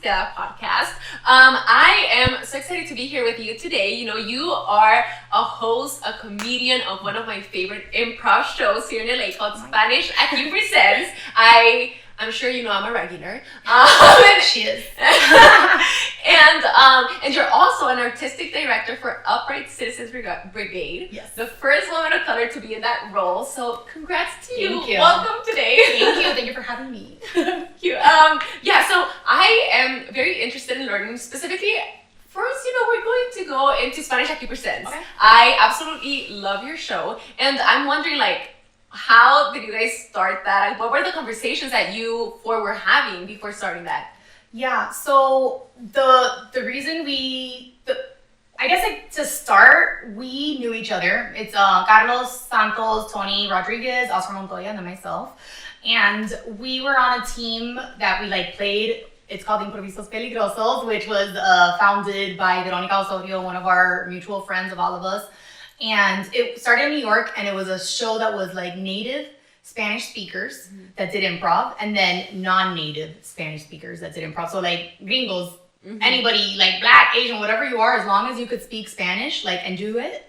Artisteada podcast. I am so excited to be here with you today. You know, you are a host, a comedian of one of my favorite improv shows here in LA called Spanish Aqui Presents. I'm sure you know I'm a regular. She is. And you're also an artistic director for Upright Citizens Brigade. Yes. The first woman of color to be in that role. So congrats to you. Thank you. Welcome today. Thank you for having me. Thank you. So I am very interested in learning specifically. First, we're going to go into Spanish Aqui Presents. Okay. I absolutely love your show. And I'm wondering, how did you guys start that? What were the conversations that you four were having before starting that? Yeah, so the reason to start, we knew each other. It's Carlos Santos, Tony Rodriguez, Oscar Montoya, and then myself. And we were on a team that we played. It's called Improvisos Peligrosos, which was founded by Veronica Osorio, one of our mutual friends of all of us. And it started in New York, and it was a show that was native Spanish speakers that did improv, and then non-native Spanish speakers that did improv. So gringos, anybody, Black, Asian, whatever you are, as long as you could speak Spanish, and do it,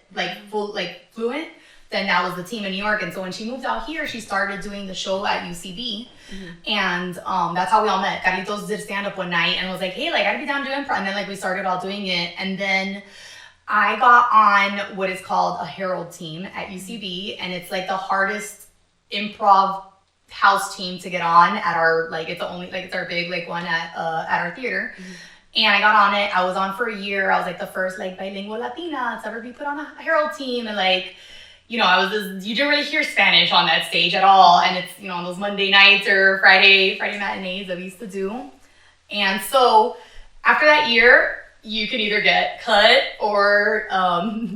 fluent, then that was the team in New York. And so when she moved out here, she started doing the show at UCB. And that's how we all met. Carlitos did stand-up one night and was like, hey, I'd be down to do improv. And then we started all doing it. And then I got on what is called a Herald team at UCB, and it's the hardest improv house team to get on at our it's our big one at our theater. And I got on it. I was on for a year. I was the first bilingual Latina to ever be put on a Herald team, and you didn't really hear Spanish on that stage at all. And it's on those Monday nights or Friday matinees that we used to do. And so after that year, you can either get cut or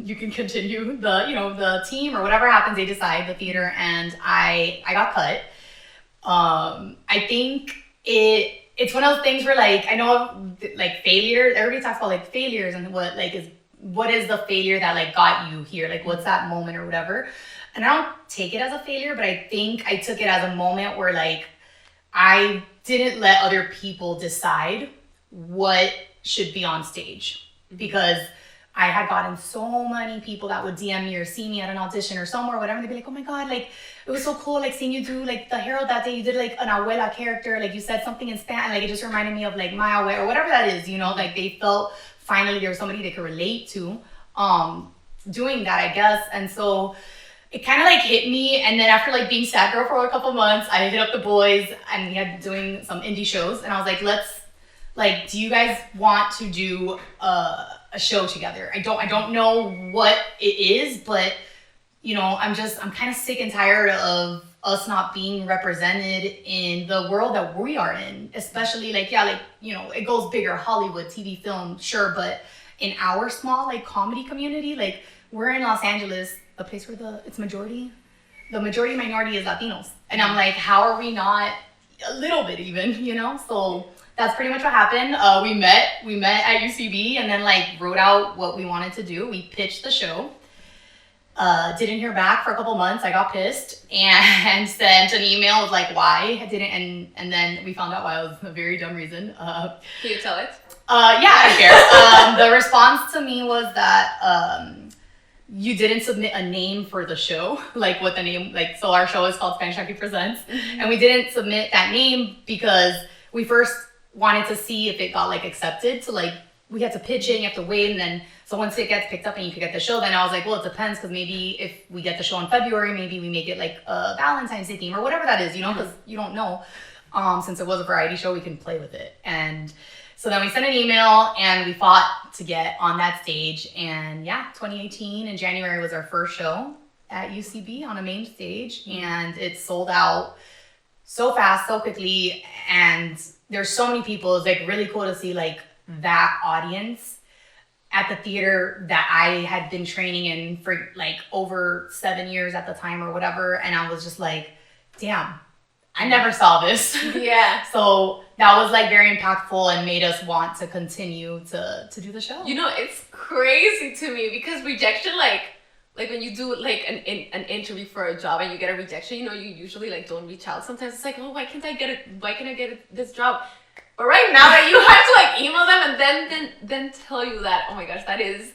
you can continue the team or whatever happens. They decide, the theater, and I got cut. I think it's one of those things where I know failure. Everybody talks about failures and what is the failure that got you here? What's that moment or whatever? And I don't take it as a failure, but I think I took it as a moment where I didn't let other people decide what should be on stage, because I had gotten so many people that would DM me or see me at an audition or somewhere, whatever. They'd be like, oh my God, it was so cool, seeing you do the Herald that day. You did an abuela character, you said something in Spanish, it just reminded me of my abuela or whatever that is, they felt finally there was somebody they could relate to doing that, I guess. And so it kind of hit me. And then after being sad girl for a couple months, I hit up the boys, and we had doing some indie shows, and I was let's do you guys want to do a show together? I don't know what it is, but I'm kind of sick and tired of us not being represented in the world that we are in, especially it goes bigger, Hollywood, TV, film, sure, but in our small comedy community, we're in Los Angeles, a place where the majority minority is Latinos, and I'm how are we not a little bit even, so that's pretty much what happened. We met at UCB, and then wrote out what we wanted to do. We pitched the show. Didn't hear back for a couple months. I got pissed and sent an email with why I didn't, and then we found out why. It was a very dumb reason. Can you tell it? Yeah, I don't care. The response to me was that you didn't submit a name for the show, what the name, so our show is called Spanish Aqui Presents, and we didn't submit that name because we first wanted to see if it got accepted. So we had to pitch it, and you have to wait, and then so once it gets picked up and you can get the show, then I was well, it depends, because maybe if we get the show in February, maybe we make it a Valentine's Day theme or whatever that is, because you don't know. Since it was a variety show, we can play with it. And so then we sent an email, and we fought to get on that stage. And 2018 in January was our first show at UCB on a main stage, and it sold out so fast, so quickly, and there's so many people. It's really cool to see that audience at the theater that I had been training in for over 7 years at the time or whatever, and I was just damn, I never saw this. Yeah. So that was very impactful and made us want to continue to do the show. It's crazy to me because rejection, when you do an interview for a job and you get a rejection, you usually don't reach out. Sometimes it's oh, why can't I get it? Why can't I get this job? But right now that you have to like email them and then tell you that, oh my gosh, that is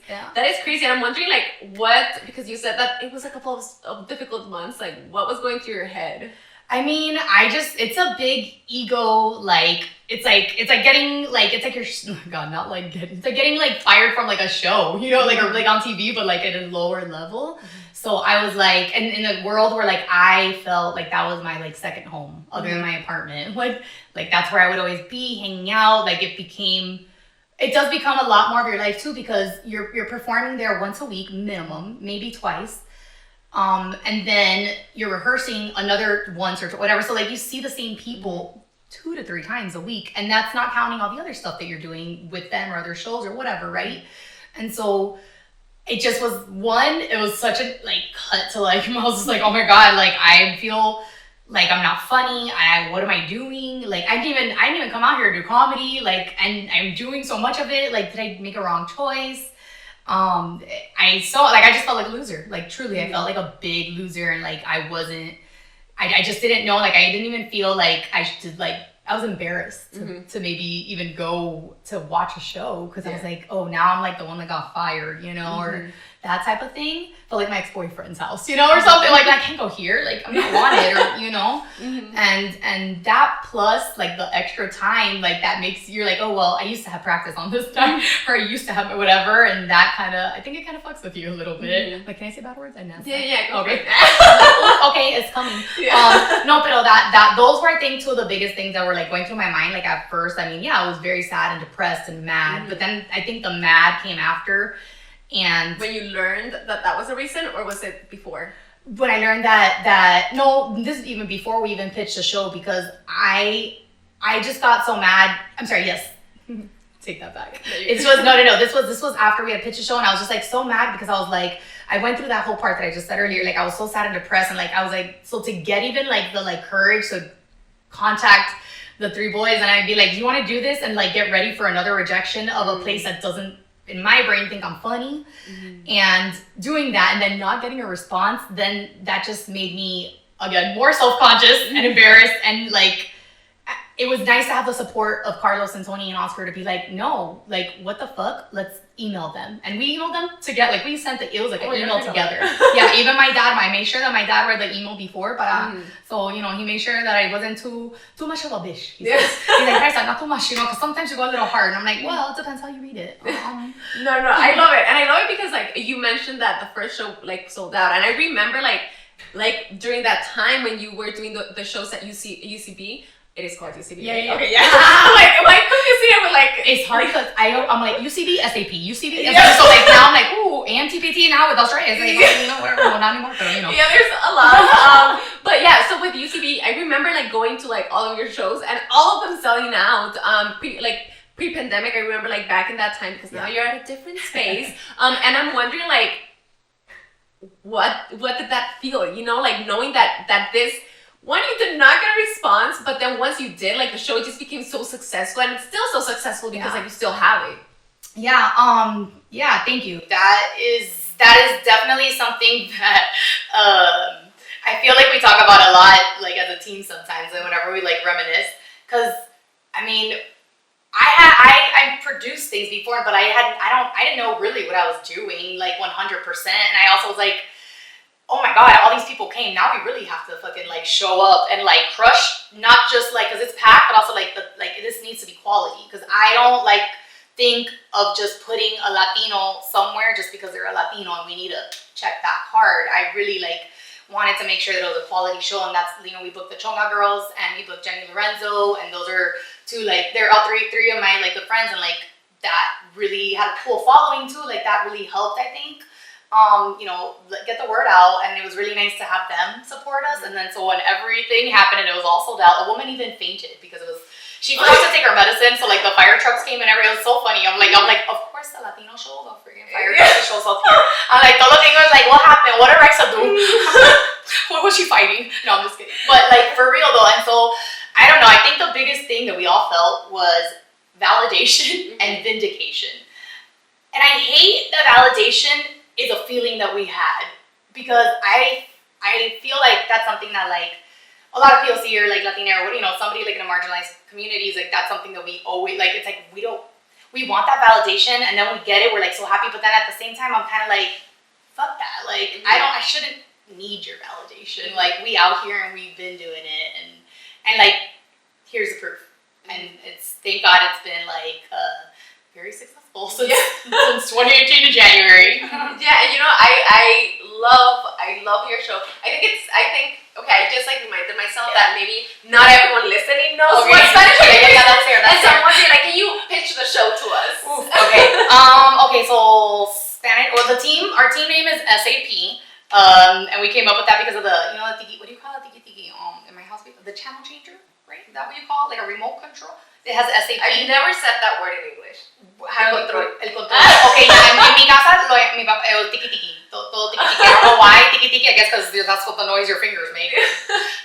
crazy. And I'm wondering like what, because you said that it was a couple of difficult months, like what was going through your head? I mean, it's a big ego, like, it's like getting, like, it's like you're, oh God, not like it's like getting, like, fired from, like, a show, you know, like, or, like, on TV, but, like, at a lower level. Mm-hmm. So I was, like, and in a world where, like, I felt like that was my, like, second home, other than my apartment. Like, that's where I would always be, hanging out, like, it does become a lot more of your life, too, because you're performing there once a week, minimum, maybe twice. And then you're rehearsing another once or whatever. So like you see the same people 2 to 3 times a week, and that's not counting all the other stuff that you're doing with them or other shows or whatever, right? And so it just was it was such a like cut to like, I was just like, oh my God, like I feel like I'm not funny. What am I doing? Like I didn't even come out here to do comedy. Like, and I'm doing so much of it. Like, did I make a wrong choice? I just felt like a loser. Like truly, I felt like a big loser, and like I just didn't know. Like I didn't even feel like I should, like I was embarrassed to maybe even go to watch a show, because I was like, oh, now I'm like the one that got fired, you know, or that type of thing. But like my ex-boyfriend's house, you know, or something like I can't go here, like I'm not wanted, or you know, and that plus like the extra time, like that makes you're like, oh well, I used to have practice on this time, or I used to have whatever, and that I think it kind of fucks with you a little bit. Like, can I say bad words? I know. Yeah. Okay. Okay, it's coming. No, but those were, I think, two of the biggest things that were like going through my mind. Like at first, I mean, yeah, I was very sad and depressed and mad, but then I think the mad came after. And when you learned that was the reason, or was it before? When I learned that no, this is even before we even pitched the show, because I just got so mad. I'm sorry, yes. Take that back. This was after we had pitched the show, and I was just like so mad because I was like, I went through that whole part that I just said earlier. Like I was so sad and depressed, and like I was like, so to get even like the like courage to contact the 3 boys, and I'd be like, do you want to do this and like get ready for another rejection of a place that doesn't, in my brain, think I'm funny, and doing that and then not getting a response, then that just made me again more self-conscious and embarrassed, and like it was nice to have the support of Carlos and Tony and Oscar to be like, no, like what the fuck, let's email them. And we emailed them together, like we sent it was like an email together. Yeah, even my dad, I made sure that my dad read the email before, but so you know, he made sure that I wasn't too much of a bitch. He's like, Raiza, not too much, you know, because sometimes you go a little hard, and I'm like, well, it depends how you read it. No, I love it. And I love it because like you mentioned that the first show like sold out, and I remember like during that time when you were doing the shows at UCB. It is called UCB. Yeah. Okay, yeah. like confusing it with like, it's hard because I'm like UCB, SAP, UCB, SAP. So like now I'm like, ooh, and TPT now with Australia. It's like, you know, whatever, well, not anymore, but you know. Yeah, there's a lot. But yeah, so with UCB, I remember like going to like all of your shows and all of them selling out. Pre-pandemic, I remember like back in that time, because now you're at a different space. And I'm wondering like, what did that feel? You know, like knowing that this. One, you did not get a response, but then once you did, like the show just became so successful, and it's still so successful because like you still have it. Yeah, thank you. That is definitely something that I feel like we talk about a lot, like as a team sometimes, and whenever we like reminisce, because I mean, I produced things before, but I didn't know really what I was doing like 100%, and I also was like, oh my God, all these people came. Now we really have to fucking like show up and like crush, not just like because it's packed, but also like this needs to be quality. Because I don't like think of just putting a Latino somewhere just because they're a Latino and we need to check that card. I really like wanted to make sure that it was a quality show, and that's, you know, we booked the Chonga girls and we booked Jenny Lorenzo, and those are two, like they're all three of my like good friends, and like that really had a cool following too. Like that really helped, I think. You know, get the word out, and it was really nice to have them support us. And then so when everything happened and it was all sold out, a woman even fainted because she forgot to take her medicine. So like the fire trucks came and everything. It was so funny. I'm like, of course the Latino show, the freaking fire truck shows up here. I'm like, todo thing was like, what happened? What did Raiza do? What was she fighting? No, I'm just kidding. But like for real though, and so I don't know. I think the biggest thing that we all felt was validation and vindication. And I hate the validation is a feeling that we had, because I feel like that's something that like a lot of POC or like Latina or somebody like in a marginalized community is like that's something that we always like. It's like we want that validation, and then we get it. We're like so happy, but then at the same time, I'm kind of like, fuck that. Like I shouldn't need your validation. Like we out here and we've been doing it, and like here's the proof. And it's thank God it's been like very successful since 2018 to January. Yeah, and I love your show. I think okay, I just like reminded myself that maybe not everyone listening knows what Spanish Aqui is. That's fair. And so I'm wondering, like, can you pitch the show to us? Okay. Okay. So Spanish. Well, our team name is SAP. And we came up with that because of the tiki. What do you call it? Tiki. In my house, the channel changer, right? Is that what you call it? Like a remote control. It has SAP. I've never said that word in English. El control. Okay. En mi casa, mi papá, el tiki. Todo tiki. I don't know why tiki. I guess because that's what the noise your fingers make.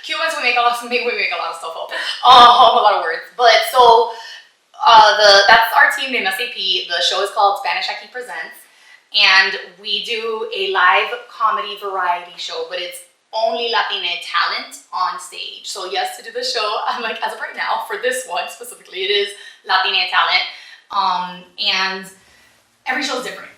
Cubans, we make a lot of stuff up. A lot of words. But so that's our team name, SAP. The show is called Spanish Aqui Presents, and we do a live comedy variety show, but it's only Latina talent on stage. So yes, to do the show, I'm like, as of right now, for this one specifically, it is Latina talent. And every show is different.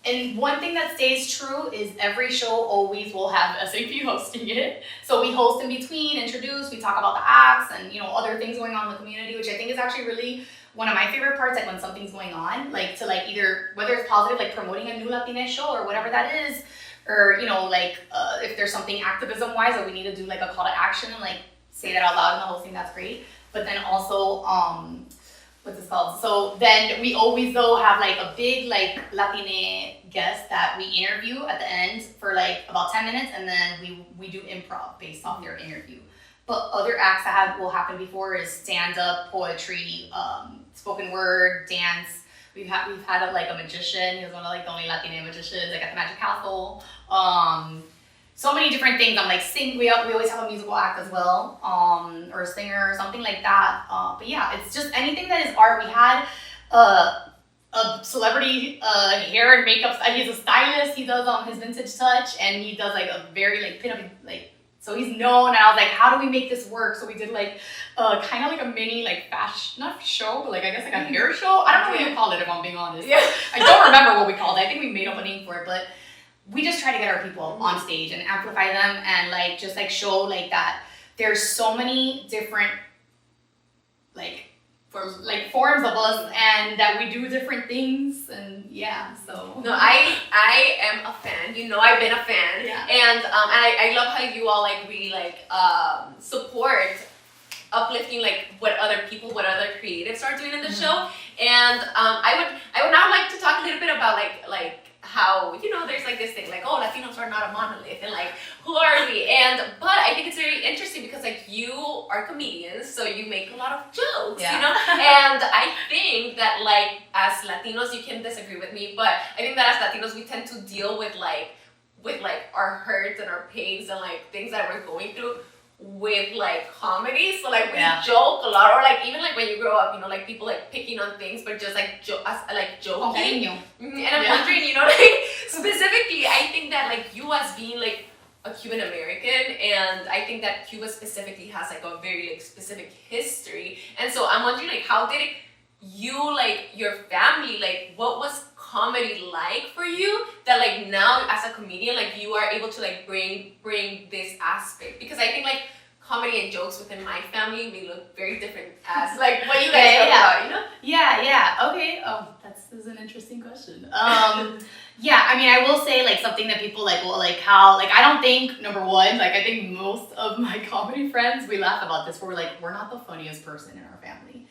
And one thing that stays true is every show always will have SAP hosting it. So we host in between, introduce, we talk about the acts and other things going on in the community, which I think is actually really one of my favorite parts, like when something's going on, like to like either, whether it's positive, like promoting a new Latina show or whatever that is, or if there's something activism wise that we need to do like a call to action and like say that out loud in the hosting, that's great. But then also what's this called? So then we always though have like a big like Latina guest that we interview at the end for like about 10 minutes, and then we do improv based off their interview. But other acts that will happen before is stand up, poetry, spoken word, dance. We've had a magician. He was one of like the only Latina magicians like at the Magic Castle. So many different things. I'm like sing. We always have a musical act as well, or a singer or something like that. But yeah, it's just anything that is art. We had a celebrity hair and makeup. He's a stylist. He does his vintage touch, and he does like a very like pinup like. So he's known, and I was like, how do we make this work? So we did like kind of like a mini like fashion, not show, but like I guess like a hair show. I don't know what you call it if I'm being honest. Yeah. I don't remember what we called it. I think we made up a name for it, but we just try to get our people on stage and amplify them and like just like show like that there's so many different forms of us, and that we do different things, and so. No, I am a fan. I've been a fan, and I love how you all like really like support uplifting like what other creatives are doing in the show, and I would now like to talk a little bit about like how there's like this thing like, oh, Latinos are not a monolith, and like who are we? But I think it's very interesting because like you are comedians, so you make a lot of jokes, and I think that like as Latinos, you can disagree with me, but I think that as Latinos we tend to deal with our hurts and our pains and like things that we're going through with like comedy. So like we joke a lot, or like even like when you grow up, like people like picking on things, but just like joking. And I'm wondering, like specifically, I think that like you as being like a Cuban American, and I think that Cuba specifically has like a very like specific history, and so I'm wondering like how did you like your family, like what was comedy like for you that like now as a comedian like you are able to like bring this aspect, because I think like comedy and jokes within my family may look very different as like what you guys talk about, okay. This is an interesting question. I mean, I will say like something that people like, well, like how, like I don't think, number one, like I think most of my comedy friends, we laugh about this, we're not the funniest person in our family.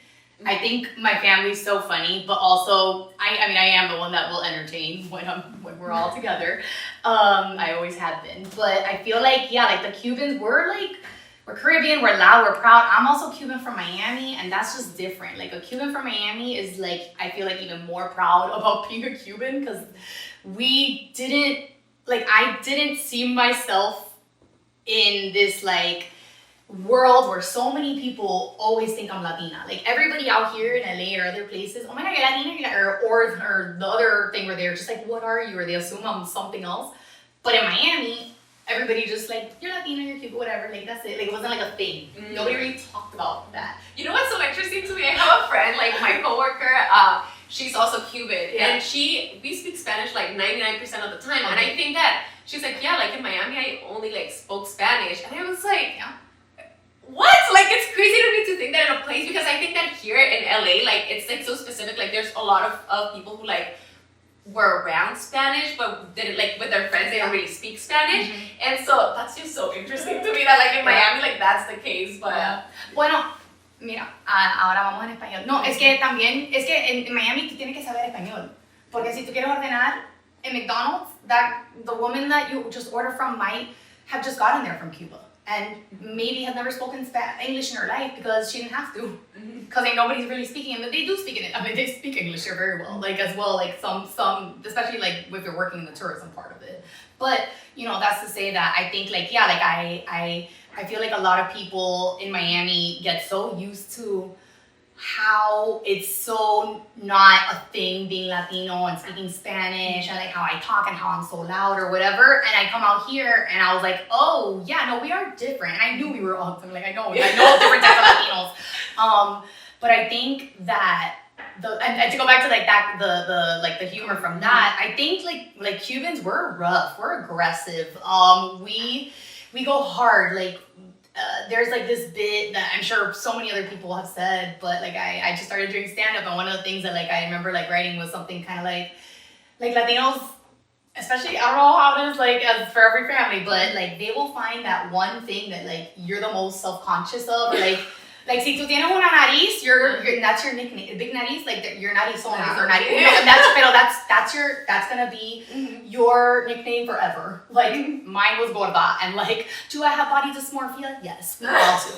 I think my family's so funny, but also I am the one that will entertain when we're all together. I always have been, but I feel like the Cubans, we're Caribbean, we're loud, we're proud. I'm also Cuban from Miami, and that's just different. Like a Cuban from Miami is like, I feel like even more proud about being a Cuban, because I didn't see myself in this like world where so many people always think I'm Latina. Like everybody out here in LA or other places, oh my God, you're Latina, or the other thing where they're just like, what are you? Or they assume I'm something else. But in Miami, everybody just like, you're Latino, you're Cuban, whatever, like that's it. Like it wasn't like a thing. Nobody really talked about that. You know what's so interesting to me? I have a friend, like my coworker, she's also Cuban, and we speak Spanish like 99% of the time, and I think that she's like, yeah, like in Miami, I only like spoke Spanish, and I was like, what? Like it's crazy to me to think that in a place, because I think that here in LA, like it's like so specific, like there's a lot of people who like were around Spanish, but didn't like with their friends, they don't really speak Spanish, and so that's just so interesting to me that like in Miami, like that's the case, but... Bueno, mira, ahora vamos en español. No, es que también, es que en Miami tú tienes que saber español. Porque si tú quieres ordenar en McDonald's, that the woman that you just order from might have just gotten there from Cuba and maybe have never spoken English in her life because she didn't have to. Because like, nobody's really speaking it, but they do speak it. I mean, they speak English here very well, like as well, like some, especially like if you're working in the tourism part of it. But, you know, that's to say that I think like, yeah, like I feel like a lot of people in Miami get so used to how it's so not a thing being Latino and speaking Spanish and like how I talk and how I'm so loud or whatever. And I come out here and I was like, oh yeah, no, we are different. And I knew we were all like I know different types of Latinos. But I think that and to go back to like that the humor from that, I think like Cubans, we're rough, we're aggressive. We go hard, like there's like this bit that I'm sure so many other people have said, but like I just started doing stand-up, and one of the things that like I remember like writing was something kind of like Latinos, especially, I don't know how it is like as for every family, but like they will find that one thing that like you're the most self-conscious of, or like si tú tienes una nariz, that's your nickname, big nariz, like your narizona or nariz, that's gonna be your nickname forever. Like mine was gorda, and like, do I have body dysmorphia? Yes, we all do.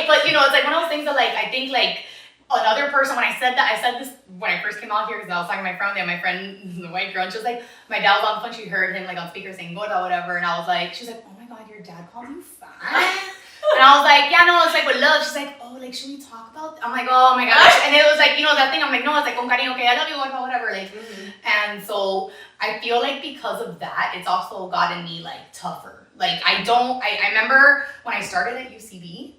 But you know, it's like one of those things that like I think like another person, when I said this when I first came out here, because I was talking to my friend, and my friend, the white girl, and she was like, my dad was on the phone, she heard him like on speaker saying gorda, whatever, and I was like, she's like, oh my god, your dad called you fat? And I was like, yeah, no, it's like with love. She's like, oh, like, should we talk about that? I'm like, oh my gosh. And it was like, you know, that thing, I'm like, no, it's like, con cariño, okay, I love you, whatever, like. And so I feel like because of that, it's also gotten me like tougher. Like I remember when I started at UCB,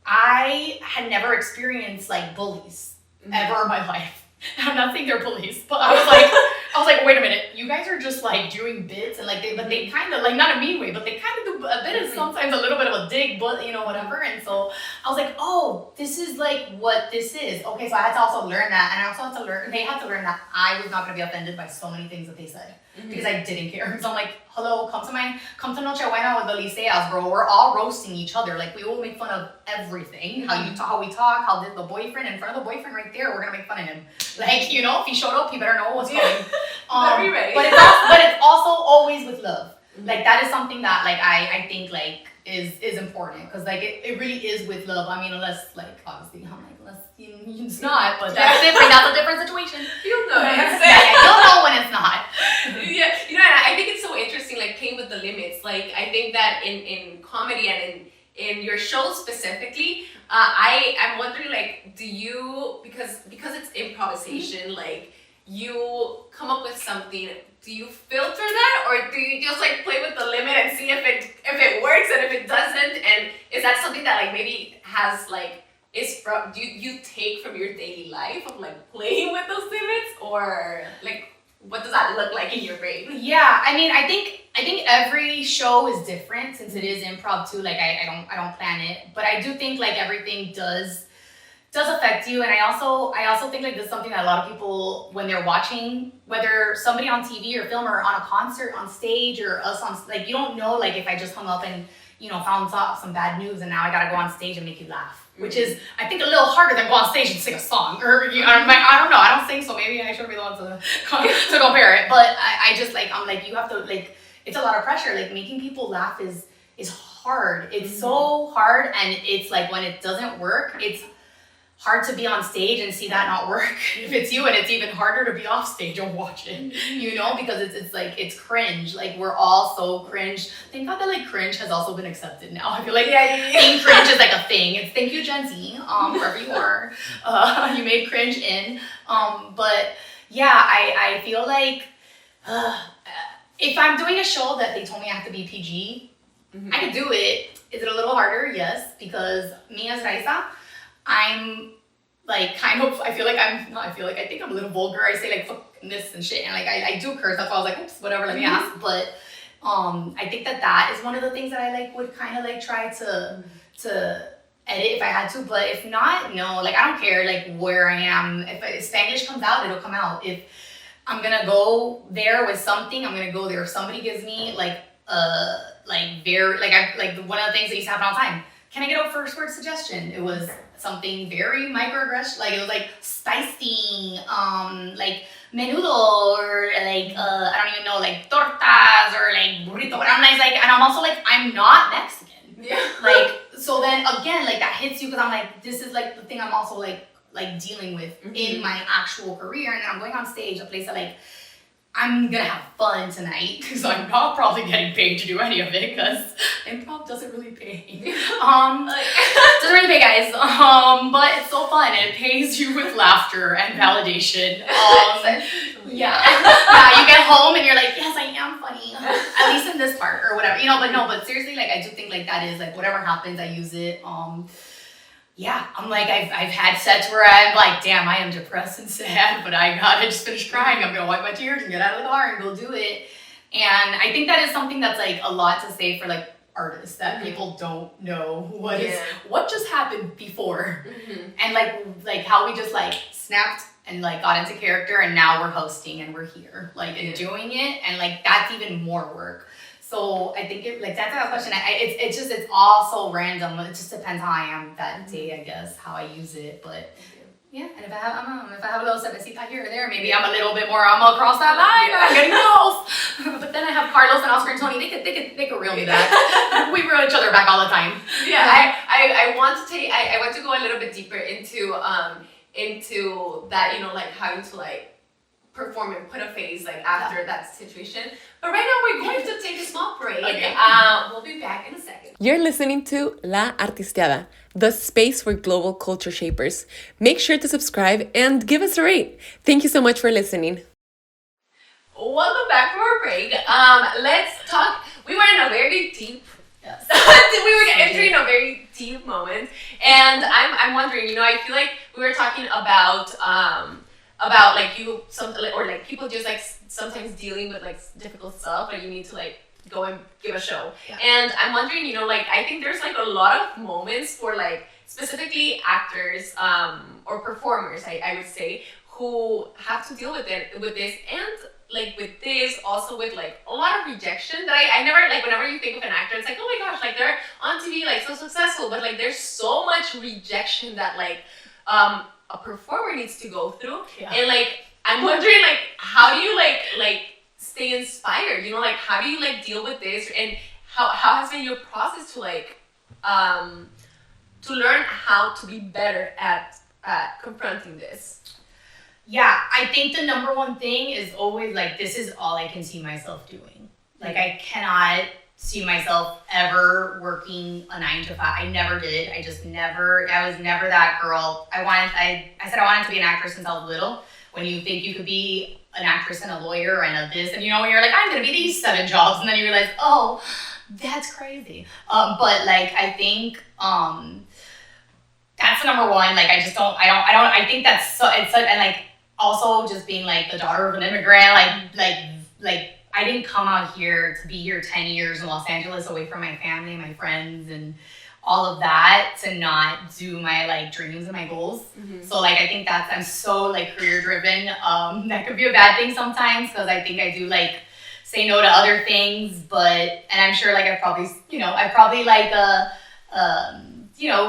I had never experienced like bullies ever in my life. I'm not saying they're bullies, but I was like, wait a minute, you guys are just like doing bits and like they kind of like, not a mean way, but they kind of do a bit of sometimes a little bit of a dig, but you know, whatever. And so I was like, oh, this is like what this is. Okay, so I had to also learn that, and I also had to learn, they had to learn that I was not going to be offended by so many things that they said because I didn't care. So I'm like, hello, come to Noche Buena with the Liceas, bro. We're all roasting each other. Like we will make fun of everything. How we talk, how the boyfriend, in front of the boyfriend right there, we're gonna make fun of him. Like, you know, if he showed up, he better know what's coming. Better be ready. But it's also always with love. Like that is something that like I think like is important, because like it really is with love. I mean, unless like obviously I'm like, unless it's not, but that's different. That's a different situation. You'll know. You'll know when it's not. Yeah, you know, and I think it's so interesting, like playing with the limits. Like I think that in comedy and in your show specifically, I'm wondering, like, do you, because it's improvisation, like you come up with something, do you filter that, or do you just like play with the limit and see if it works, and if it doesn't, and is that something that like maybe has like do you take from your daily life of like playing with those limits, or like what does that look like in your brain? Yeah, I mean, I think every show is different, since it is improv too. Like I don't plan it, but I do think like everything does affect you. And I also think like this is something that a lot of people, when they're watching, whether somebody on TV or film or on a concert on stage or us on, like, you don't know, like if I just hung up and, you know, found some bad news and now I gotta go on stage and make you laugh, which is, I think, a little harder than go on stage and sing a song, or I don't know, I don't sing, so maybe I shouldn't be the one to compare it. But I just like, I'm like, you have to, like, it's a lot of pressure. Like making people laugh is hard. It's so hard, and it's like when it doesn't work, it's hard to be on stage and see that not work if it's you, and it's even harder to be off stage and watch it, you know, because it's like, it's cringe. Like we're all so cringe. Thank God that like cringe has also been accepted now. I feel like being cringe is like a thing. It's thank you, Gen Z, wherever you are, you made cringe in. But yeah, I feel like if I'm doing a show that they told me I have to be PG, I could do it. Is it a little harder? Yes, because me as Raiza, I'm like I think I'm a little vulgar. I say like fuck this and shit, and like I do curse. That's why I was like, oops, whatever, let me ask. But I think that is one of the things that I like would kind of like try to edit if I had to. But if not, no, like I don't care like where I am. If Spanglish comes out, it'll come out. If I'm gonna go there with something, I'm gonna go there. If somebody gives me one of the things that used to happen all the time. Can I get a first word suggestion? It was something very microaggression, like it was like spicy, like menudo, or like I don't even know, like tortas or like burrito. And I'm also like, I'm not Mexican. Yeah. Like so then again, like that hits you because I'm like, this is like the thing I'm also like dealing with in my actual career, and then I'm going on stage, a place that like I'm gonna have fun tonight, so I'm not probably getting paid to do any of it because improv doesn't really pay. Doesn't really pay, guys. But it's so fun and it pays you with laughter and validation. Yeah, you get home and you're like, yes, I am funny, at least in this part or whatever, But seriously, like I do think like that is like whatever happens, I use it. Yeah, I'm like, I've had sets where I'm like, damn, I am depressed and sad, but I gotta just finish crying. I'm gonna wipe my tears and get out of the car and go do it. And I think that is something that's like a lot to say for like artists, that people don't know what just happened before. And like how we just like snapped and like got into character, and now we're hosting and we're here and doing it, and like that's even more work. So I think to answer that question, it's all so random. It just depends how I am that day, I guess, how I use it. But yeah, and if I have a little cervecita here or there, maybe I'm a little bit more, I'm across that line, or I'm getting close. But then I have Carlos and Oscar and Tony. They could reel me back. We reel each other back all the time. Yeah, I want to go a little bit deeper into that, like having to like perform and put a face like after that situation. But right now we're going to take a small break. Okay. We'll be back in a second. You're listening to La Artisteada, the space for global culture shapers. Make sure to subscribe and give us a rate. Thank you so much for listening. Welcome back from our break. Let's talk. We were in a very deep we were entering a very deep moment, and I'm wondering, I feel like we were talking about like people just like sometimes dealing with like difficult stuff, but you need to like go and give a show. And I'm wondering, I think there's like a lot of moments for like specifically actors or performers, I would say, who have to deal with this, and like with this also with like a lot of rejection that I never, like whenever you think of an actor, it's like, oh my gosh, like they're on TV like so successful, but like there's so much rejection that like a performer needs to go through. And like I'm wondering, like how do you like stay inspired, like how do you like deal with this, and how has been your process to like to learn how to be better at confronting this? Yeah, I think the number one thing is always like, this is all I can see myself doing. Like I cannot see myself ever working a 9 to 5. I never did. I was never that girl. I said I wanted to be an actress since I was little. When you think you could be an actress and a lawyer and a this, and when you're like, I'm gonna be these 7 jobs, and then you realize, oh, that's crazy. But like I think that's number one. Like I think that's so, it's such, and like also just being like the daughter of an immigrant, like I didn't come out here to be here 10 years in Los Angeles away from my family, my friends, and all of that to not do my like dreams and my goals. So like I think I'm so like career driven. That could be a bad thing sometimes, because I think I do like say no to other things, and I'm sure like I probably like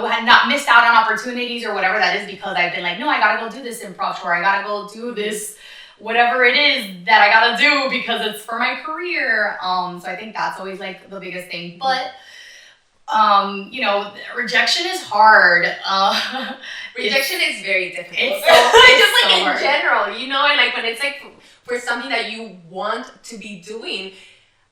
had not missed out on opportunities or whatever that is, because I've been like, no, I gotta go do this improv show, or I gotta go do this, whatever it is that I gotta do because it's for my career. So I think that's always like the biggest thing. But rejection is hard. Rejection is very difficult. It's just like so in hard. general, and like when it's like for something that you want to be doing.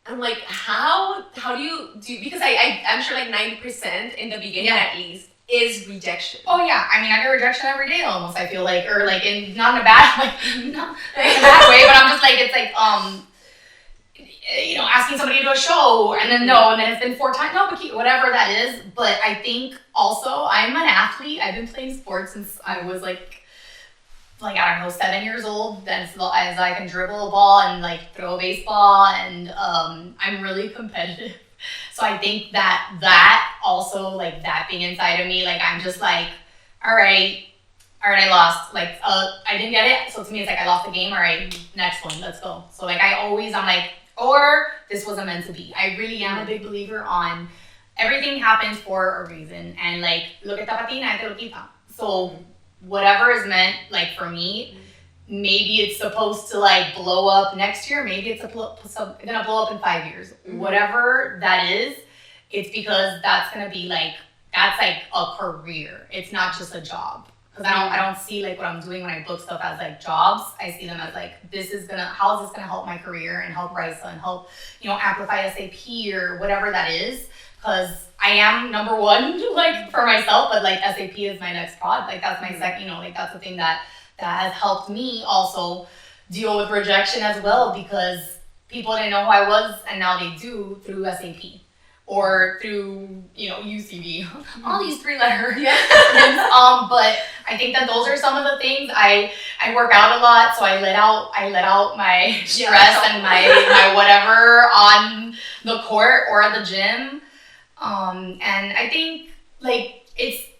I'm like, how do you because I'm sure like 90% in the beginning at least is rejection. Oh yeah, I mean I get rejection every day almost, I feel like, or like not in a bad way, but I'm just like, asking somebody to do a show, and then no, and then it's been 4 times, no, but whatever that is. But I think also I'm an athlete. I've been playing sports since I was like I don't know, 7 years old. Then as I can dribble a ball and like throw a baseball, and I'm really competitive. So I think that also, like, that being inside of me, like, I'm just like, all right, I lost. Like, I didn't get it. So to me, it's like, I lost the game. All right, next one, let's go. So like, I'm like, or this wasn't meant to be. I really am a big believer on everything happens for a reason. And like, lo que está para ti, nadie te lo quita. So whatever is meant, like, for me, maybe it's supposed to like blow up next year. Maybe it's gonna blow up in 5 years. Whatever that is, it's because that's gonna be like, that's like a career. It's not just a job. Because I don't see like what I'm doing when I book stuff as like jobs. I see them as like, how is this gonna help my career and help Raiza and help, amplify SAP or whatever that is. Because I am number one, like, for myself, but like SAP is my next pod. Like, that's my second, like, that's the thing that has helped me also deal with rejection as well, because people didn't know who I was, and now they do through SAP or through, UCB, all these 3-letter things. But I think that those are some of the things. I work out a lot, so I let out my stress and my whatever on the court or at the gym. And I think, like,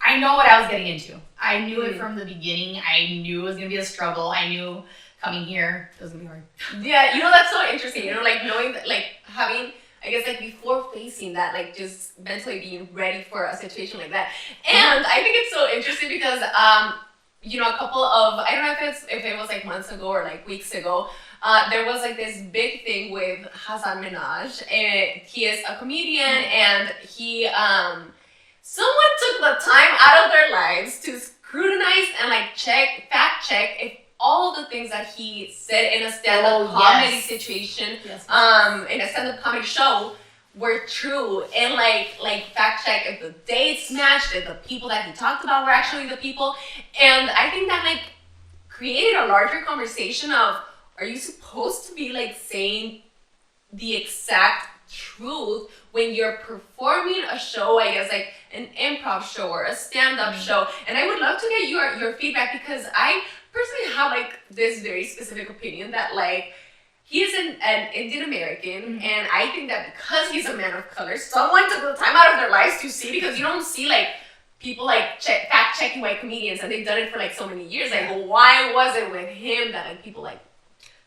I know what I was getting into. I knew it from the beginning. I knew it was going to be a struggle. I knew coming here, it was going to be hard. Yeah, that's so interesting, like, knowing that, like, having, I guess, like, before facing that, like, just mentally being ready for a situation like that. And I think it's so interesting because, a couple of, I don't know if it was, like, months ago or, like, weeks ago, there was, like, this big thing with Hassan Minaj, and he is a comedian, and he, someone took the time out of their lives to scrutinize and like fact check if all of the things that he said in a stand-up comedy situation, in a stand-up comedy show, were true, and like fact check if the dates matched, if the people that he talked about were actually the people. And I think that like created a larger conversation of, are you supposed to be like saying the exact truth when you're performing a show, I guess like an improv show or a stand-up show? And I would love to get your feedback, because I personally have like this very specific opinion that like he is an Indian American, and I think that because he's a man of color, someone took the time out of their lives to see, because you don't see like people like fact checking white comedians, and they've done it for like so many years. Like, why was it with him that like people like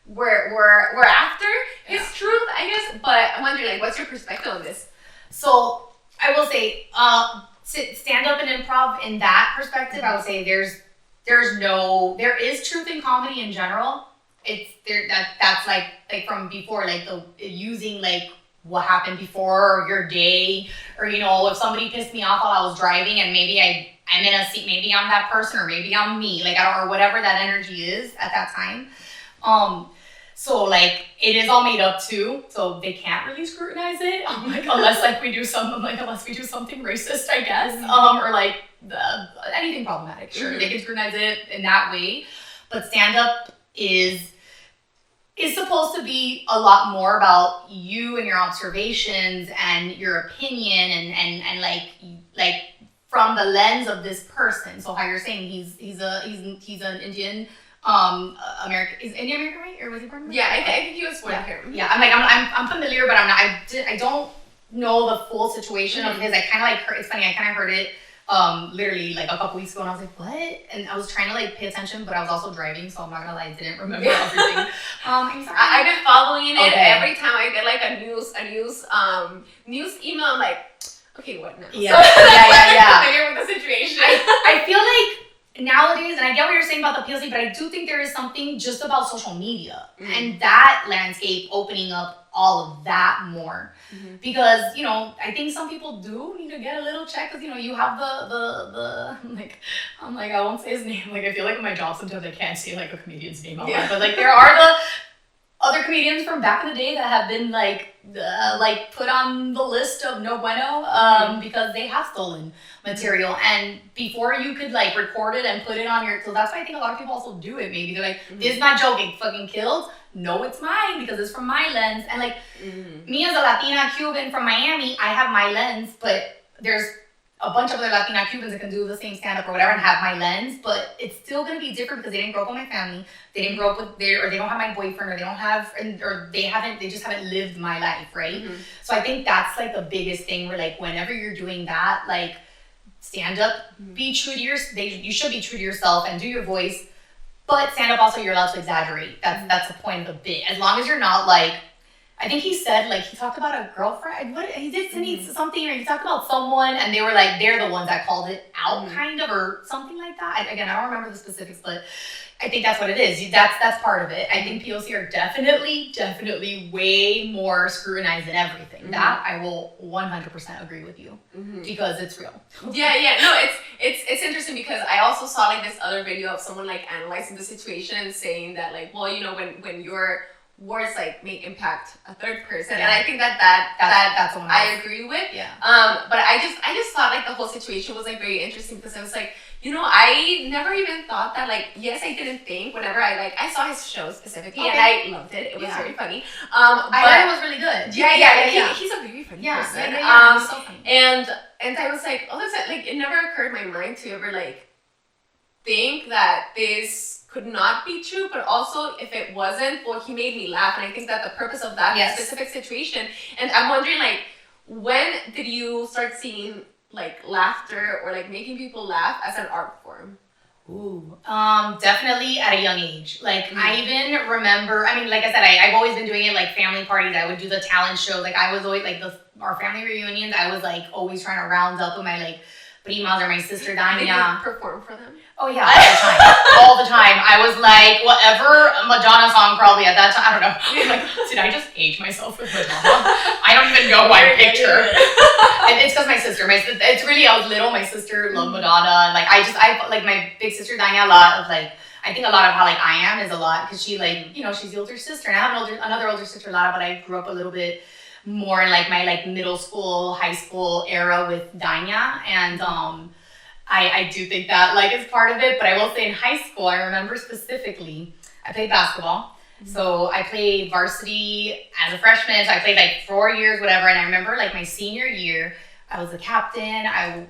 we're after his truth, I guess? But I'm wondering, like, what's your perspective on this? So I will say, stand up and improv in that perspective, I would say there is truth in comedy in general. It's there that's like from before, like the using like what happened before, or your day, or if somebody pissed me off while I was driving, and maybe I'm in a seat, maybe I'm that person, or maybe I'm me, like or whatever that energy is at that time. So like it is all made up too, so they can't really scrutinize it, like unless we do something racist, I guess, or like anything problematic. Sure, they can scrutinize it in that way, but stand up is supposed to be a lot more about you and your observations and your opinion, and like from the lens of this person. So how you're saying he's an Indian. American, is Indian American, right? Or was he born? Yeah, I think he was born here. Yeah, I'm familiar, but I don't know the full situation of his. I kind of like heard, it's funny, I kind of heard it literally like a couple weeks ago, and I was like, what? And I was trying to like pay attention, but I was also driving, so I'm not gonna lie, I didn't remember everything. I'm sorry. I've been following it. Every time I get like a news email, I'm like, okay, what now? Yeah, so, yeah. Familiar with the situation. I feel like nowadays, and I get what you're saying about the PLC, but I do think there is something just about social media and that landscape opening up all of that more. Because, I think some people do need to get a little check, because, you have the I'm like, I won't say his name. Like, I feel like in my job sometimes I can't say like a comedian's name out loud, but like there are other comedians from back in the day that have been like put on the list of no bueno because they have stolen material, and before you could like record it and put it on your, so that's why I think a lot of people also do it. Maybe they're like, this is not joking, fucking killed. No, it's mine because it's from my lens. And like me as a Latina Cuban from Miami, I have my lens, but there's a bunch of other Latina Cubans that can do the same stand-up or whatever and have my lens, but it's still gonna be different because they didn't grow up with my family, they didn't grow up with or they don't have my boyfriend, or they don't have, or they just haven't lived my life, right? So I think that's like the biggest thing where like whenever you're doing that, like stand up, be true to you should be true to yourself and do your voice, but stand up also you're allowed to exaggerate. That's the point of the bit. As long as you're not like, I think he said, like, he talked about a girlfriend. What he did something, or he talked about someone, and they were like, they're the ones that called it out, kind of, or something like that. Again, I don't remember the specifics, but I think that's what it is. That's part of it. I think POC are definitely way more scrutinized than everything. That I will 100% agree with you because it's real. Yeah. No, it's interesting because I also saw like this other video of someone like analyzing the situation and saying that like, well, you know, when you're words like may impact a third person, and I think that's what I agree with. But I just thought like the whole situation was like very interesting because I was like, you know, I never even thought that, like, yes, I didn't think whenever I saw his show specifically and I loved it. It was very funny. I thought it was really good. He's a very funny person. He's so funny. And I was like, oh, that's like, it never occurred in my mind to ever like think that this could not be true, but also if it wasn't, well, he made me laugh, and I think that the purpose of that specific situation, and I'm wondering like, when did you start seeing like laughter or like making people laugh as an art form? Ooh, definitely at a young age. Like I even remember, I mean, like I said, I've always been doing it like family parties. I would do the talent show. Like I was always like our family reunions. I was like always trying to round up with my like primas or my sister Danya. Did you perform for them? Oh yeah, all the time. I was like, whatever Madonna song probably at that time. I don't know. Like, did I just age myself with Madonna? I don't even know why picture. And it's because my sister. It's really, I was little. My sister loved Madonna. And like I like my big sister Danya a lot of like. I think a lot of how like I am is a lot because she like, you know, she's the older sister, and I have another older sister Lara, but I grew up a little bit more in like my like middle school, high school era with Danya, and I do think that like is part of it. But I will say in high school, I remember specifically, I played basketball. So I played varsity as a freshman. So I played like 4 years, whatever. And I remember like my senior year, I was the captain. I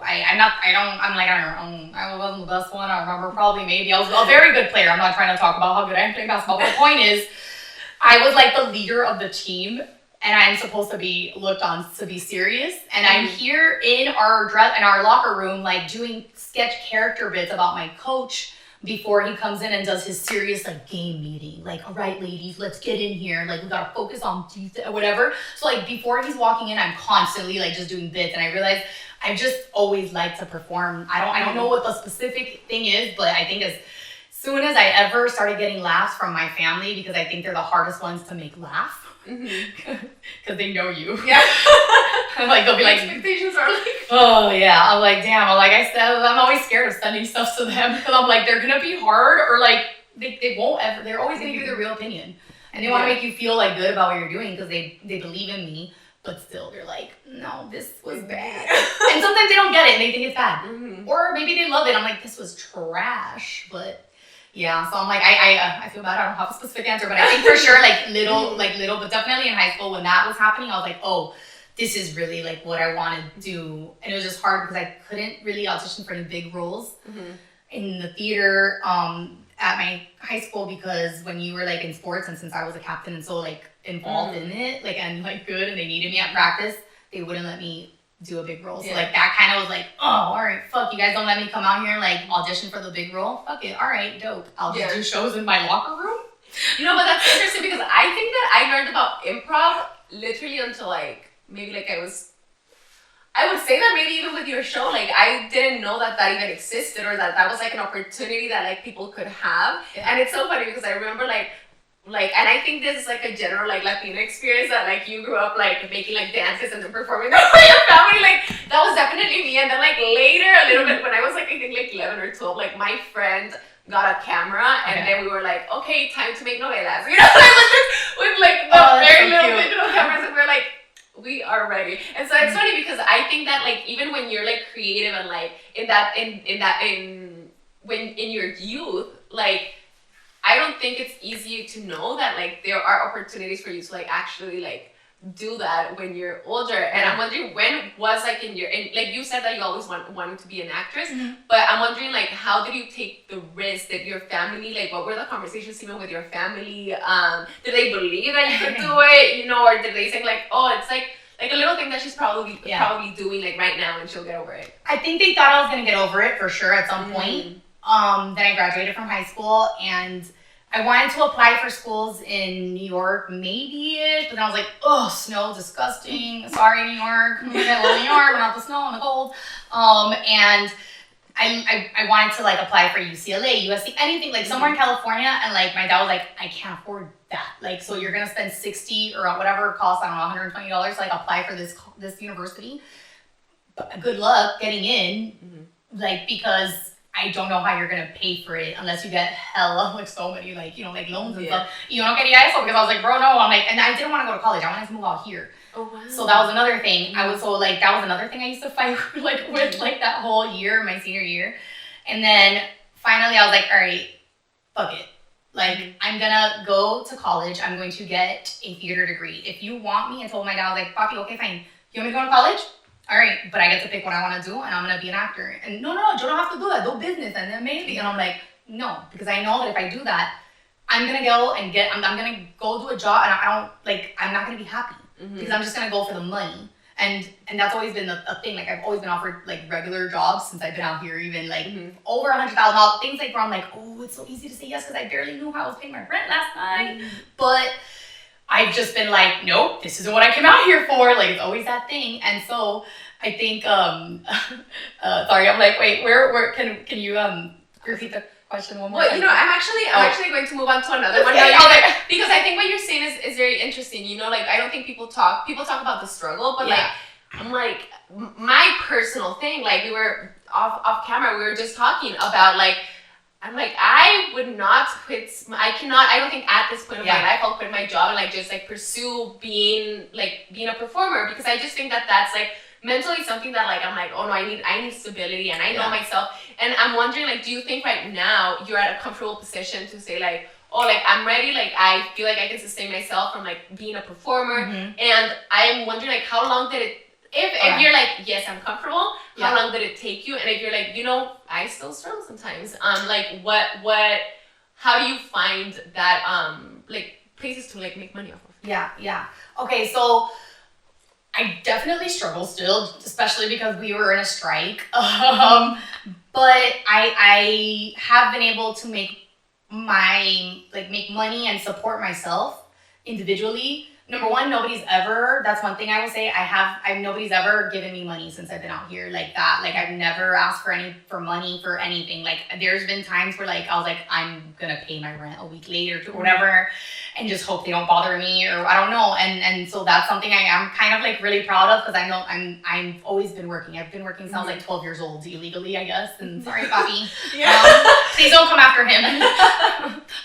wasn't the best one. I remember probably maybe I was a very good player. I'm not trying to talk about how good I am playing basketball. But the point is, I was like the leader of the team. And I'm supposed to be looked on to be serious. And I'm here in our locker room, like doing sketch character bits about my coach before he comes in and does his serious like game meeting. Like, all right, ladies, let's get in here. Like, we gotta focus on whatever. So like before he's walking in, I'm constantly like just doing bits. And I realized I just always like to perform. I don't know what the specific thing is, but I think as soon as I ever started getting laughs from my family, because I think they're the hardest ones to make laugh. Because they know you. Yeah. Like they'll be like, expectations are like, oh yeah. I'm like, damn. I'm always scared of sending stuff to them because I'm like, they're gonna be hard, or like they won't ever. They're always gonna give you their real opinion, and they want to make you feel like good about what you're doing because they believe in me. But still, they're like, no, this was bad. And sometimes they don't get it and they think it's bad, or maybe they love it. I'm like, this was trash, but. Yeah, so I'm like, I feel bad. I don't have a specific answer, but I think for sure, like little, but definitely in high school when that was happening, I was like, oh, this is really like what I want to do. And it was just hard because I couldn't really audition for any big roles in the theater at my high school, because when you were like in sports, and since I was a captain and so like involved in it, like and like good, and they needed me at practice, they wouldn't let me do a big role. So like that kind of was like, oh, all right, fuck, you guys don't let me come out here and like audition for the big role. Fuck it, all right, dope. I'll just do shows in my locker room. You know, but that's interesting because I think that I learned about improv literally until like maybe like I would say that maybe even with your show, like I didn't know that even existed, or that was like an opportunity that like people could have. And it's so funny because I remember like, and I think this is like a general like Latino experience that like you grew up like making like dances and then performing that for your family. Like that was definitely me. And then like later a little bit when I was like I think like 11 or 12, like my friend got a camera, and then we were like, okay, time to make novelas. You know, with like the very little digital cameras, and we're like, we are ready. And so it's funny because I think that like even when you're like creative and like when in your youth, like I don't think it's easy to know that like there are opportunities for you to like actually like do that when you're older. And I'm wondering when was like like you said that you always wanted to be an actress, but I'm wondering like how did you take the risk that your family, like what were the conversations even with your family? Did they believe that you could do it, you know, or did they think like, oh, it's like a little thing that she's probably doing like right now and she'll get over it? I think they thought I was gonna get over it for sure at some point. Then I graduated from high school and I wanted to apply for schools in New York, maybe-ish, but then I was like, oh, snow, disgusting. Sorry, New York. I love New York, but not the snow and the cold. And I wanted to like apply for UCLA, USC, anything, like somewhere in California. And like my dad was like, I can't afford that. Like, so you're gonna spend $60 or whatever it costs, I don't know, $120 to like apply for this university. But good luck getting in, like, because I don't know how you're gonna pay for it unless you get hella like so many like, you know, like loans and stuff. You don't get any ISO because I was like, bro, no. I'm like, and I didn't want to go to college. I wanted to move out here. Oh wow. So that was another thing. That was another thing I used to fight like with like that whole year, my senior year. And then finally I was like, all right, fuck it. Like I'm gonna go to college. I'm going to get a theater degree. If you want me, I told my dad, I was like, Papi, okay, fine. You want me to go to college? All right, but I get to pick what I want to do, and I'm gonna be an actor. And no, you don't have to do that. Do business, and then maybe. And I'm like, no, because I know that if I do that, I'm gonna go and I'm gonna go do a job, and I'm not gonna be happy because I'm just gonna go for the money. And that's always been a thing. Like I've always been offered like regular jobs since I've been out here, even like over $100,000. Things like where I'm like, oh, it's so easy to say yes because I barely knew how I was paying my rent last night, but I've just been like, nope, this isn't what I came out here for. Like, it's always that thing. And so I think, sorry, I'm like, wait, where can you repeat the question one more time? Well, you know, I'm actually going to move on to another one. Because I think what you're saying is very interesting. You know, like, I don't think people talk about the struggle, but like, I'm like, my personal thing, like, we were off camera, we were just talking about like, I'm like, I would not quit. I don't think at this point of my life I'll quit my job and like just like pursue being a performer, because I just think that that's like mentally something that like I'm like, oh no, I need stability, and I know myself. And I'm wondering, like, do you think right now you're at a comfortable position to say like, oh, like I'm ready, like I feel like I can sustain myself from like being a performer? And I'm wondering like how long did it, if you're like, yes, I'm comfortable, how long did it take you? And if you're like, you know, I still struggle sometimes, like how do you find that like places to like make money off of? Yeah. Okay, so I definitely struggle still, especially because we were in a strike. But I have been able to make money and support myself individually. Number one, that's one thing I will say, nobody's ever given me money since I've been out here like that. Like I've never asked for money for anything. Like there's been times where like I was like, I'm gonna pay my rent a week later or whatever, and just hope they don't bother me, or I don't know. And so that's something I am kind of like really proud of, because I know I've always been working. I've been working since I was like 12 years old, illegally, I guess. And sorry, Papi. Please don't come after him.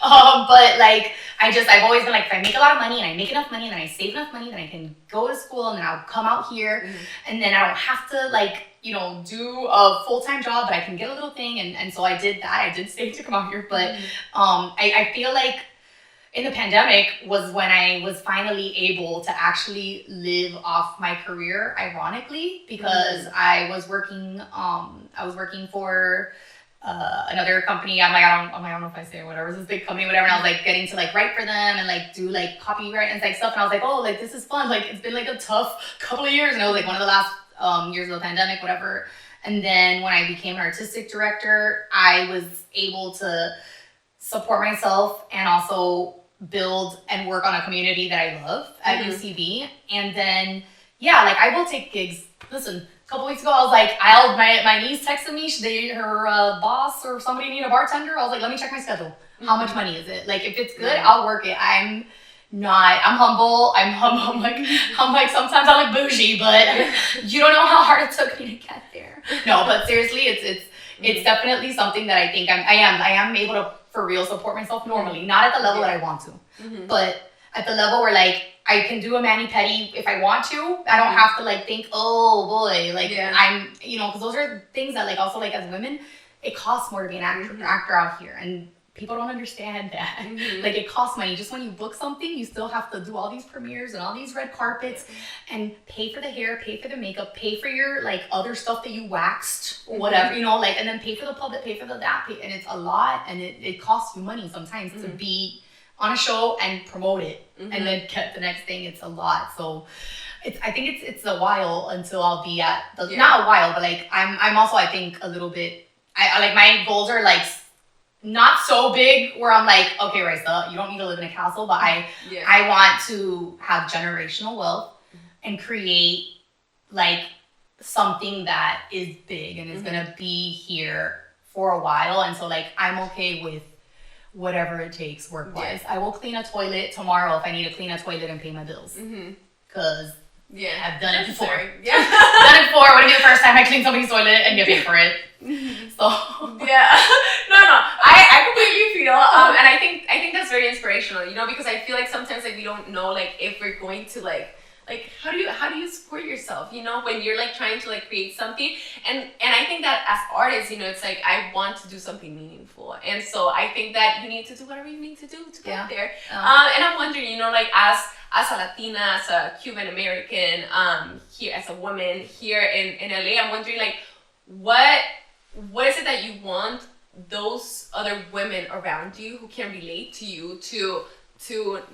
But like I've always been like, if I make a lot of money and I make enough money and then I save enough money, then I can go to school and then I'll come out here and then I don't have to like, you know, do a full-time job, but I can get a little thing. And so I did that. I did save to come out here. But I feel like in the pandemic was when I was finally able to actually live off my career, ironically, because I was working for another company. I don't know if I say whatever, it's this big company, whatever, and I was like getting to like write for them and like do like copyright and like stuff, and I was like, oh, like this is fun. Like it's been like a tough couple of years, and it was like one of the last years of the pandemic, whatever. And then when I became an artistic director, I was able to support myself and also build and work on a community that I love at UCB. And then like I will take gigs. Listen, a couple weeks ago, I was like, my niece texted me, her boss or somebody need a bartender. I was like, let me check my schedule. How much money is it? Like, if it's good, I'll work it. I'm humble. I'm like, sometimes I look bougie, but you don't know how hard it took me to get there. No, but seriously, it's definitely something that I think I am able to for real support myself normally, not at the level that I want to, but at the level where like I can do a mani-pedi if I want to. I don't have to like think, oh boy, like I'm, you know, because those are things that like also like as women, it costs more to be an actor out here, and people don't understand that. Like it costs money. Just when you book something, you still have to do all these premieres and all these red carpets and pay for the hair, pay for the makeup, pay for your like other stuff that you waxed or whatever, you know, like, and then pay for the public, pay for the that, and it's a lot, and it costs you money sometimes to be on a show and promote it and then get the next thing. It's a lot. So I think it's a while until I'll be at the, not a while, but like I'm also, I think a little bit, I like my goals are like not so big where I'm like, okay, Raiza, you don't need to live in a castle, but I want to have generational wealth and create like something that is big and is gonna be here for a while. And so like I'm okay with whatever it takes work-wise. I will clean a toilet tomorrow if I need to clean a toilet and pay my bills. Because I've done it before. Done it before. It wouldn't be the first time I clean somebody's toilet and get paid for it. So I completely feel and I think that's very inspirational, you know, because I feel like sometimes like we don't know like if we're going to like how do you support yourself, you know, when you're like trying to like create something, and I think that as artists, you know, it's like I want to do something meaningful, and so I think that you need to do whatever you need to do to get there. And I'm wondering, you know, like as a Latina, as a Cuban American, here as a woman here in LA, I'm wondering like what is it that you want those other women around you who can relate to you to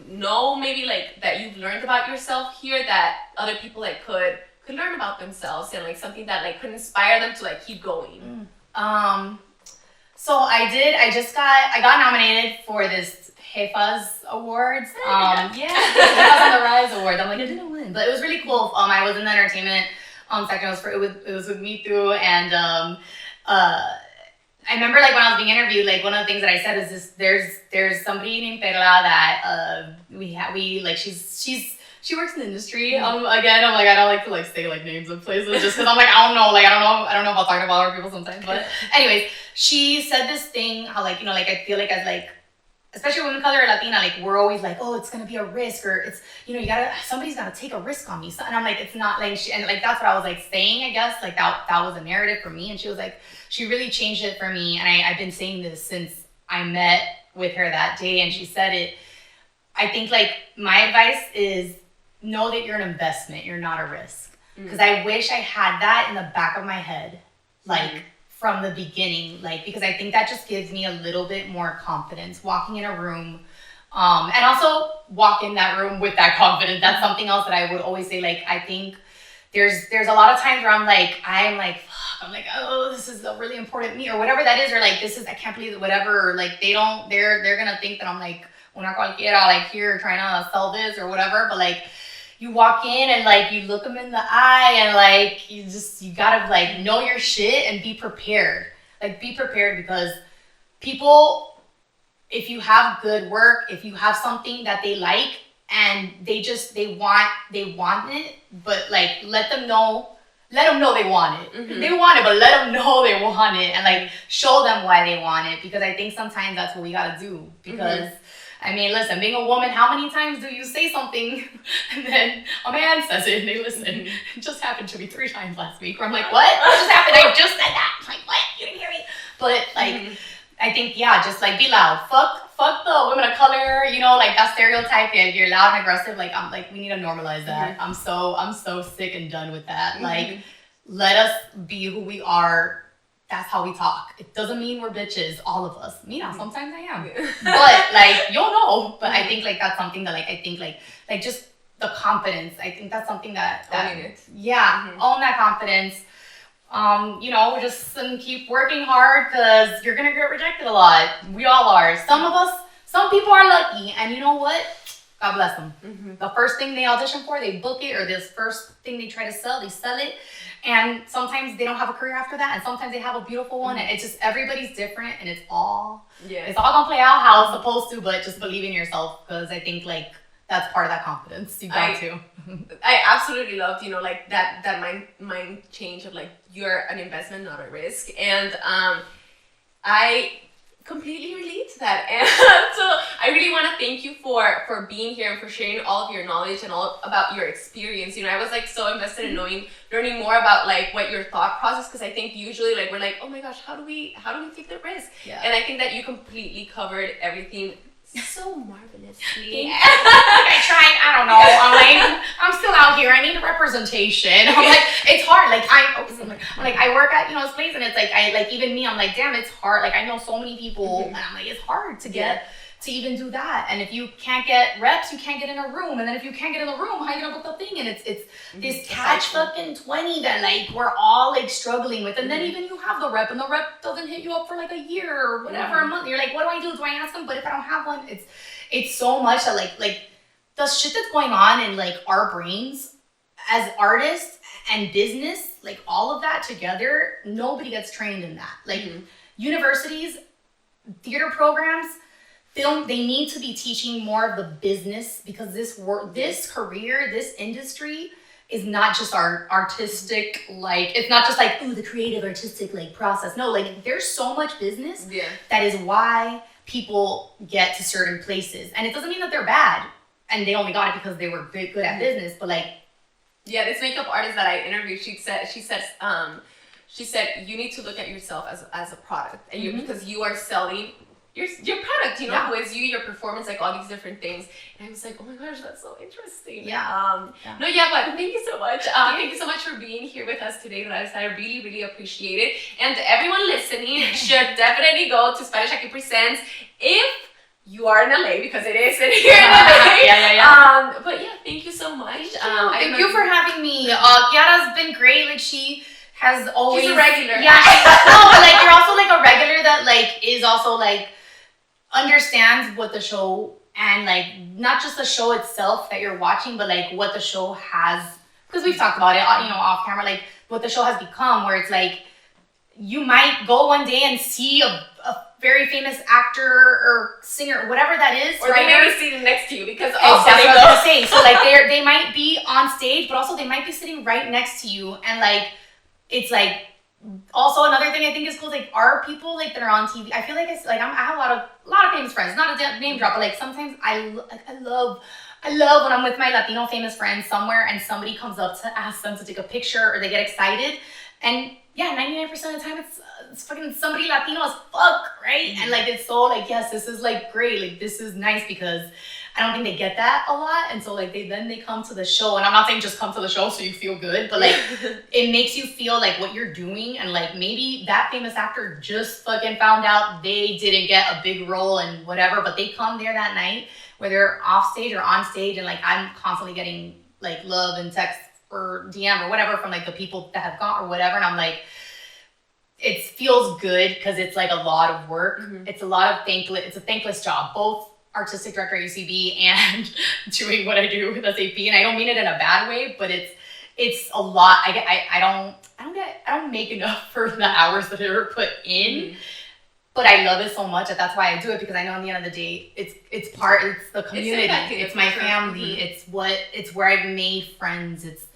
know, maybe like that you've learned about yourself here that other people like could learn about themselves, and like something that like could inspire them to like keep going. So I got nominated for this Jefas Awards. Jefas on the Rise Awards. I'm like, I didn't win, but it was really cool. I was in the entertainment section. It was with Me Too, and I remember like when I was being interviewed, like one of the things that I said is this: there's somebody named Perla that we like she works in the industry. Again, I'm like, I don't like to like say like names of places just because I'm like, I don't know about talking about other people sometimes. But anyways, she said this thing how like, you know, like I feel like as like, especially women of color or Latina, like we're always like, oh, it's gonna be a risk, or it's, you know, somebody's gotta take a risk on me. So, and I'm like, it's not like, and like that's what I was like saying, I guess, like that was a narrative for me. And she was like, she really changed it for me. And I've been saying this since I met with her that day, and she said it. I think like my advice is know that you're an investment, you're not a risk. Because I wish I had that in the back of my head, like from the beginning, like, because I think that just gives me a little bit more confidence walking in a room, and also walk in that room with that confidence. That's something else that I would always say. Like, I think there's a lot of times where I'm like, oh, this is a really important meet or whatever that is, or like, I can't believe it, whatever, or like they're gonna think that I'm like una cualquiera, like here trying to sell this or whatever. But like, you walk in and like you look them in the eye and like you gotta like know your shit and be prepared. Like be prepared, because people, if you have good work, if you have something that they like and they want it, but like let them know they want it. They want it, but let them know they want it, and like show them why they want it, because I think sometimes that's what we gotta do. Because I mean, listen, being a woman, how many times do you say something and then a man says it and they listen? It just happened to me 3 times last week where I'm like, what just happened? I just said that. I'm like, what? You didn't hear me? But like, I think, just like be loud. Fuck the women of color, you know, like that stereotype. Yeah, you're loud and aggressive. Like, I'm like, we need to normalize that. I'm so sick and done with that. Like, let us be who we are. That's how we talk. It doesn't mean we're bitches, all of us. Me now, sometimes I am. But like, you'll know. But I think like that's something that like, I think like just the confidence. I think that's something that owning it. Own that confidence. You know, just keep working hard, because you're gonna get rejected a lot. We all are. Some people are lucky, and you know what? God bless them. The first thing they audition for, they book it, or this first thing they try to sell, they sell it. And sometimes they don't have a career after that, and sometimes they have a beautiful one. And it's just, everybody's different, and it's all gonna play out how it's supposed to. But just believe in yourself, because I think like that's part of that confidence. You got to. I absolutely loved, like that mind change of like, you're an investment, not a risk. And I completely relate to that. And so I really want to thank you for being here and for sharing all of your knowledge and all about your experience. I was like so invested in learning more about like what your thought process, because I think usually like we're like, oh my gosh, how do we take the risk? Yeah. And I think that you completely covered everything so marvelously. I tried. I don't know. I'm still out here. I need representation. I'm like, it's hard. Like I work at this place, and it's like even me. I'm like, damn, it's hard. Like I know so many people, and I'm like, it's hard to get to even do that. And if you can't get reps, you can't get in a room. And then if you can't get in the room, how are you gonna book the thing? And it's this catch fucking 20 that like we're all like struggling with. And then even you have the rep, and the rep doesn't hit you up for like a year or whatever, a month. You're like, what do I do? Do I ask them? But if I don't have one, it's so much that like the shit that's going on in like our brains as artists and business, like all of that together, nobody gets trained in that. Like universities, theater programs, film, they need to be teaching more of the business, because this career, this industry is not just artistic, like, it's not just like, ooh, the creative artistic like process. No, like there's so much business that is why people get to certain places. And it doesn't mean that they're bad and they only got it because they were good at business, but like, this makeup artist that I interviewed, she said you need to look at yourself as a product, and because you are selling your product, who is you, your performance, like all these different things. And I was like, oh my gosh, that's so interesting. But thank you so much. Thank you so much for being here with us today, Raiza. I really, really appreciate it. And everyone listening should definitely go to Spanish Aqui Presents if you are in LA, because it is here in LA. But thank you so much. Thank you for having me. Kiara's been great. Like she has always. She's a regular. Yeah. No, but like you're also like a regular that like is also like understands what the show, and like not just the show itself that you're watching, but like what the show has, because we've talked about it, off camera, like what the show has become, where it's like you might go one day and see a very famous actor or singer, whatever that is, or they may be sitting next to you, because that's what I was gonna say. So like they might be on stage, but also they might be sitting right next to you, and like it's like. Also, another thing I think is cool, like our people like that are on TV. I feel like I have a lot of famous friends. Not a name drop, but like sometimes I love when I'm with my Latino famous friends somewhere and somebody comes up to ask them to take a picture, or they get excited, and 99% of the time it's fucking somebody Latino as fuck, right? And like it's so like, yes, this is like great, like this is nice, because I don't think they get that a lot. And so like they come to the show, and I'm not saying just come to the show so you feel good, but like it makes you feel like what you're doing, and like maybe that famous actor just fucking found out they didn't get a big role and whatever, but they come there that night, whether off stage or on stage, and like I'm constantly getting like love and text or DM or whatever from like the people that have gone or whatever, and I'm like, it feels good, because it's like a lot of work. It's a lot of it's a thankless job, both artistic director at UCB and doing what I do with SAP. And I don't mean it in a bad way, but it's a lot. I don't make enough for the hours that are put in, but I love it so much that's why I do it, because I know at the end of the day, it's the community, it's my family, it's where I've made friends, it's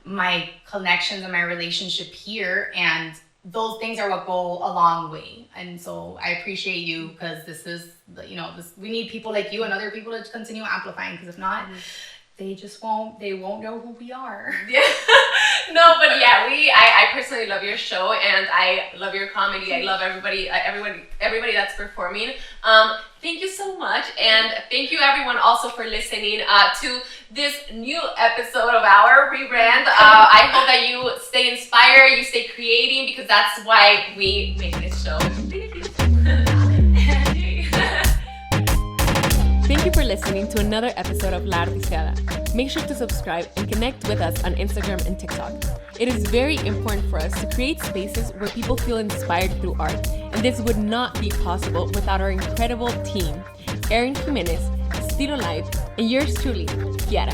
my connections and my relationship here, and those things are what go a long way. And so I appreciate you, because this is, we need people like you and other people to continue amplifying, because if not, they won't know who we are. No, but I personally love your show, and I love your comedy. I love everybody that's performing. Thank you so much, and thank you everyone also for listening to this new episode of our rebrand. I hope that you stay inspired, you stay creating, because that's why we make this show. Thank you for listening to another episode of La Artisteada. Make sure to subscribe and connect with us on Instagram and TikTok. It is very important for us to create spaces where people feel inspired through art, and this would not be possible without our incredible team, Erin Jimenez, Stilo Live, and yours truly, Kiara.